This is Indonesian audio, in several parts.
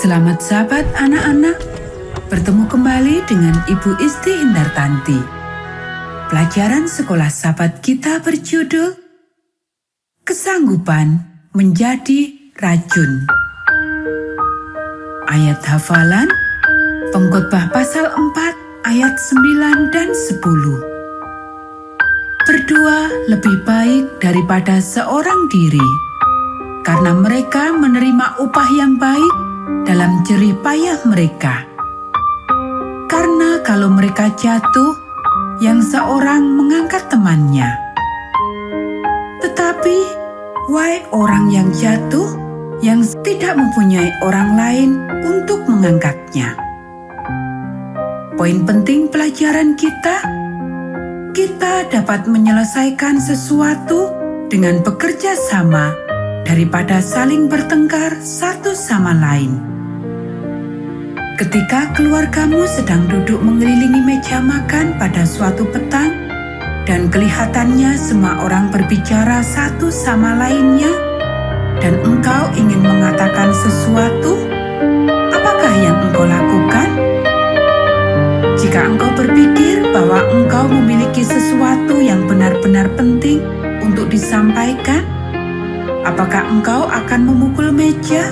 Selamat sahabat anak-anak, bertemu kembali dengan Ibu Isti Hindartanti. Pelajaran sekolah sahabat kita berjudul Kesanggupan Menjadi Racun. Ayat hafalan Pengkhotbah pasal 4 ayat 9 dan 10. Berdua lebih baik daripada seorang diri, karena mereka menerima upah yang baik dalam jerih payah mereka. Karena kalau mereka jatuh, yang seorang mengangkat temannya. Tetapi, wahai orang yang jatuh, yang tidak mempunyai orang lain untuk mengangkatnya. Poin penting pelajaran kita dapat menyelesaikan sesuatu dengan bekerja sama daripada saling bertengkar satu sama lain. Ketika keluargamu sedang duduk mengelilingi meja makan pada suatu petang, dan kelihatannya semua orang berbicara satu sama lainnya, dan engkau ingin mengatakan sesuatu, apakah yang engkau lakukan? Jika engkau berpikir bahwa engkau memiliki sesuatu yang benar-benar penting untuk disampaikan, apakah engkau akan memukul meja?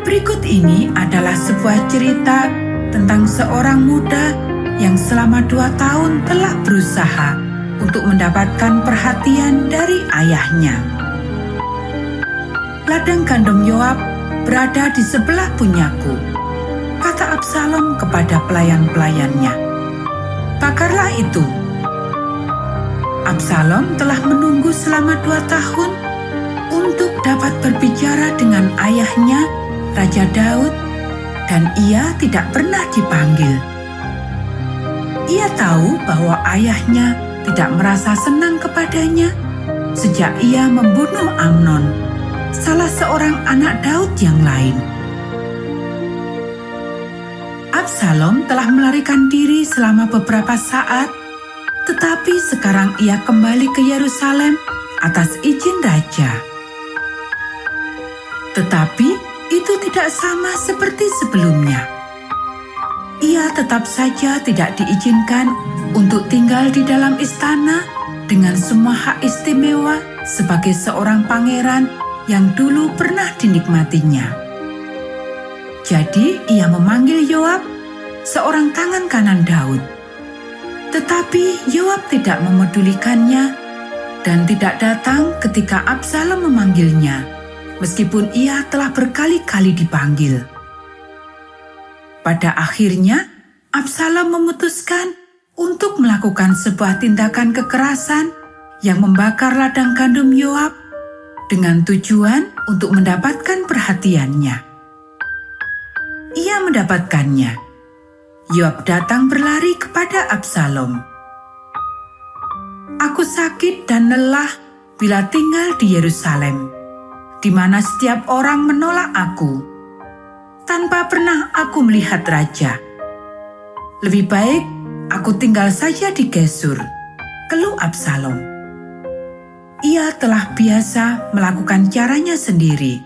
Berikut ini adalah sebuah cerita tentang seorang muda yang selama 2 tahun telah berusaha untuk mendapatkan perhatian dari ayahnya. Ladang gandum Yoab berada di sebelah punyaku, kata Absalom kepada pelayan-pelayannya. Bakarlah itu. Absalom telah menunggu selama 2 tahun untuk dapat berbicara dengan ayahnya, Raja Daud, dan ia tidak pernah dipanggil. Ia tahu bahwa ayahnya tidak merasa senang kepadanya sejak ia membunuh Amnon, salah seorang anak Daud yang lain. Absalom telah melarikan diri selama beberapa saat, tetapi sekarang ia kembali ke Yerusalem atas izin raja. Tetapi itu tidak sama seperti sebelumnya. Ia tetap saja tidak diizinkan untuk tinggal di dalam istana dengan semua hak istimewa sebagai seorang pangeran yang dulu pernah dinikmatinya. Jadi ia memanggil Yoab, seorang tangan kanan Daud. Tetapi Yoab tidak memedulikannya dan tidak datang ketika Absalom memanggilnya, meskipun ia telah berkali-kali dipanggil. Pada akhirnya, Absalom memutuskan untuk melakukan sebuah tindakan kekerasan yang membakar ladang gandum Yoab dengan tujuan untuk mendapatkan perhatiannya. Ia mendapatkannya. Yoab datang berlari kepada Absalom. "Aku sakit dan lelah bila tinggal di Yerusalem, di mana setiap orang menolak aku. Tanpa pernah aku melihat raja. Lebih baik aku tinggal saja di Gesur," keluh Absalom. Ia telah biasa melakukan caranya sendiri.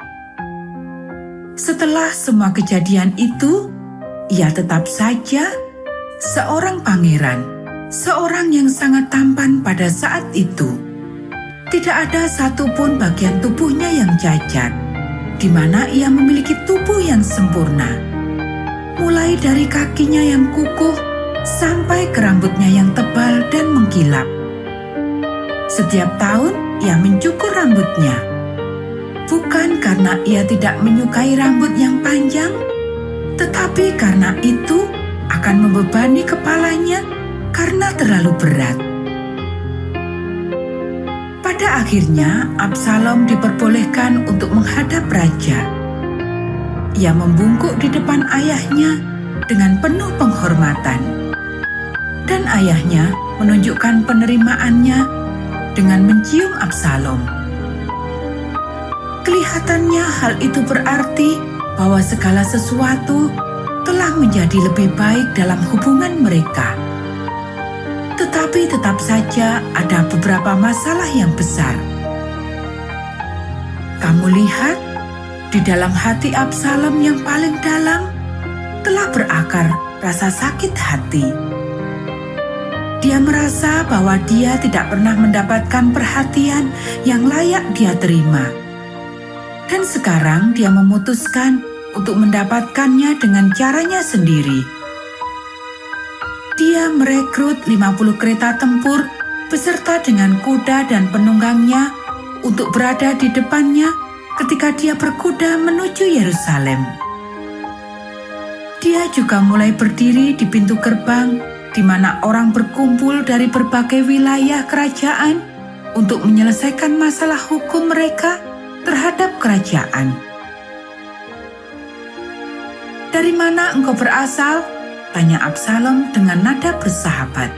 Setelah semua kejadian itu, ia tetap saja seorang pangeran, seorang yang sangat tampan pada saat itu. Tidak ada satupun bagian tubuhnya yang cacat, di mana ia memiliki tubuh yang sempurna. Mulai dari kakinya yang kukuh sampai ke rambutnya yang tebal dan mengkilap. Setiap tahun ia mencukur rambutnya. Bukan karena ia tidak menyukai rambut yang panjang, tetapi karena itu akan membebani kepalanya karena terlalu berat. Pada akhirnya, Absalom diperbolehkan untuk menghadap raja. Ia membungkuk di depan ayahnya dengan penuh penghormatan. Dan ayahnya menunjukkan penerimaannya dengan mencium Absalom. Kelihatannya hal itu berarti bahwa segala sesuatu telah menjadi lebih baik dalam hubungan mereka. Tetapi tetap saja ada beberapa masalah yang besar. Kamu lihat, Di dalam hati Absalom yang paling dalam telah berakar rasa sakit hati. Dia merasa bahwa dia tidak pernah mendapatkan perhatian yang layak dia terima. Dan sekarang dia memutuskan untuk mendapatkannya dengan caranya sendiri. Dia merekrut 50 kereta tempur beserta dengan kuda dan penunggangnya untuk berada di depannya ketika dia berkuda menuju Yerusalem. Dia juga mulai berdiri di pintu gerbang di mana orang berkumpul dari berbagai wilayah kerajaan untuk menyelesaikan masalah hukum mereka terhadap kerajaan. "Dari mana engkau berasal?" tanya Absalom dengan nada bersahabat.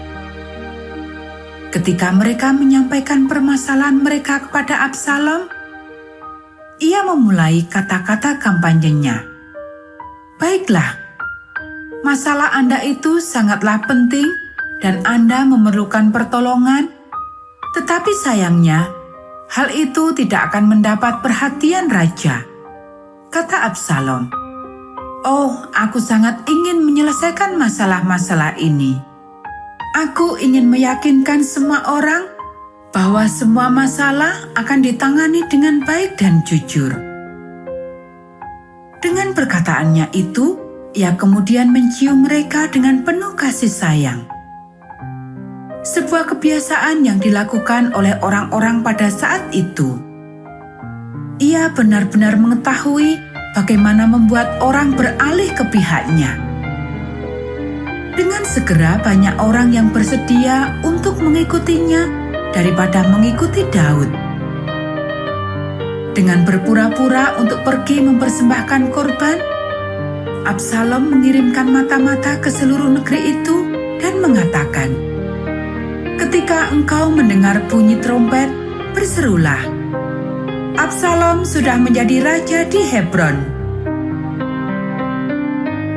Ketika mereka menyampaikan permasalahan mereka kepada Absalom, ia memulai kata-kata kampanyenya. "Baiklah, masalah Anda itu sangatlah penting dan Anda memerlukan pertolongan, tetapi sayangnya hal itu tidak akan mendapat perhatian raja," kata Absalom. "Oh, aku sangat ingin menyelesaikan masalah-masalah ini. Aku ingin meyakinkan semua orang bahwa semua masalah akan ditangani dengan baik dan jujur." Dengan perkataannya itu, ia kemudian mencium mereka dengan penuh kasih sayang. Sebuah kebiasaan yang dilakukan oleh orang-orang pada saat itu. Ia benar-benar mengetahui bagaimana membuat orang beralih ke pihaknya. Dengan segera banyak orang yang bersedia untuk mengikutinya daripada mengikuti Daud. Dengan berpura-pura untuk pergi mempersembahkan korban, Absalom mengirimkan mata-mata ke seluruh negeri itu dan mengatakan, "Ketika engkau mendengar bunyi trompet, berserulah, 'Absalom sudah menjadi raja di Hebron.'"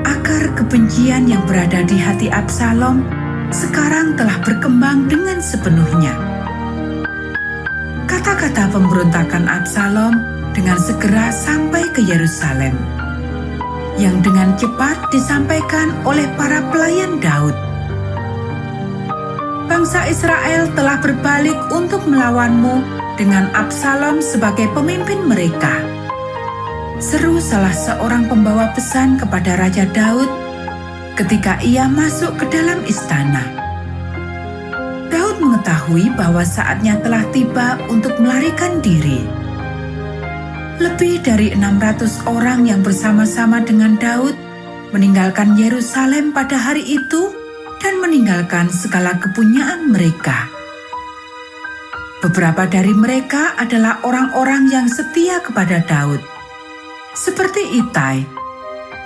Akar kebencian yang berada di hati Absalom sekarang telah berkembang dengan sepenuhnya. Kata-kata pemberontakan Absalom dengan segera sampai ke Yerusalem, yang dengan cepat disampaikan oleh para pelayan Daud. "Bangsa Israel telah berbalik untuk melawanmu dengan Absalom sebagai pemimpin mereka," seru salah seorang pembawa pesan kepada Raja Daud ketika ia masuk ke dalam istana. Daud mengetahui bahwa saatnya telah tiba untuk melarikan diri. Lebih dari 600 orang yang bersama-sama dengan Daud meninggalkan Yerusalem pada hari itu dan meninggalkan segala kepunyaan mereka. Beberapa dari mereka adalah orang-orang yang setia kepada Daud, seperti Itai,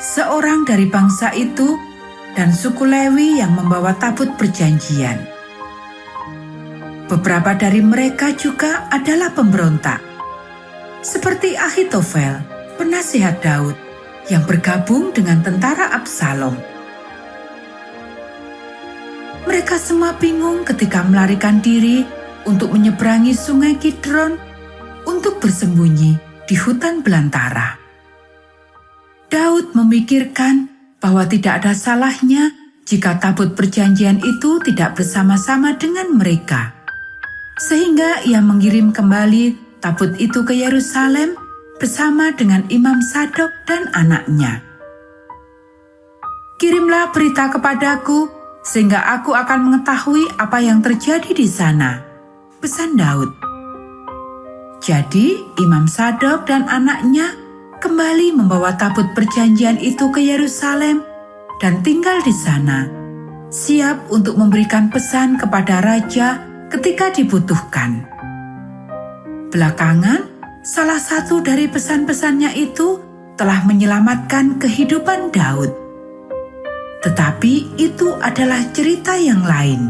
seorang dari bangsa itu, dan suku Lewi yang membawa tabut perjanjian. Beberapa dari mereka juga adalah pemberontak, seperti Ahitofel, penasihat Daud, yang bergabung dengan tentara Absalom. Mereka semua bingung ketika melarikan diri untuk menyeberangi sungai Kidron untuk bersembunyi di hutan belantara. Daud memikirkan bahwa tidak ada salahnya jika tabut perjanjian itu tidak bersama-sama dengan mereka, sehingga ia mengirim kembali tabut itu ke Yerusalem bersama dengan Imam Sadok dan anaknya. "Kirimlah berita kepadaku sehingga aku akan mengetahui apa yang terjadi di sana," pesan Daud. Jadi Imam Sadok dan anaknya kembali membawa tabut perjanjian itu ke Yerusalem dan tinggal di sana, siap untuk memberikan pesan kepada raja ketika dibutuhkan. Belakangan, salah satu dari pesan-pesannya itu telah menyelamatkan kehidupan Daud. Tetapi itu adalah cerita yang lain.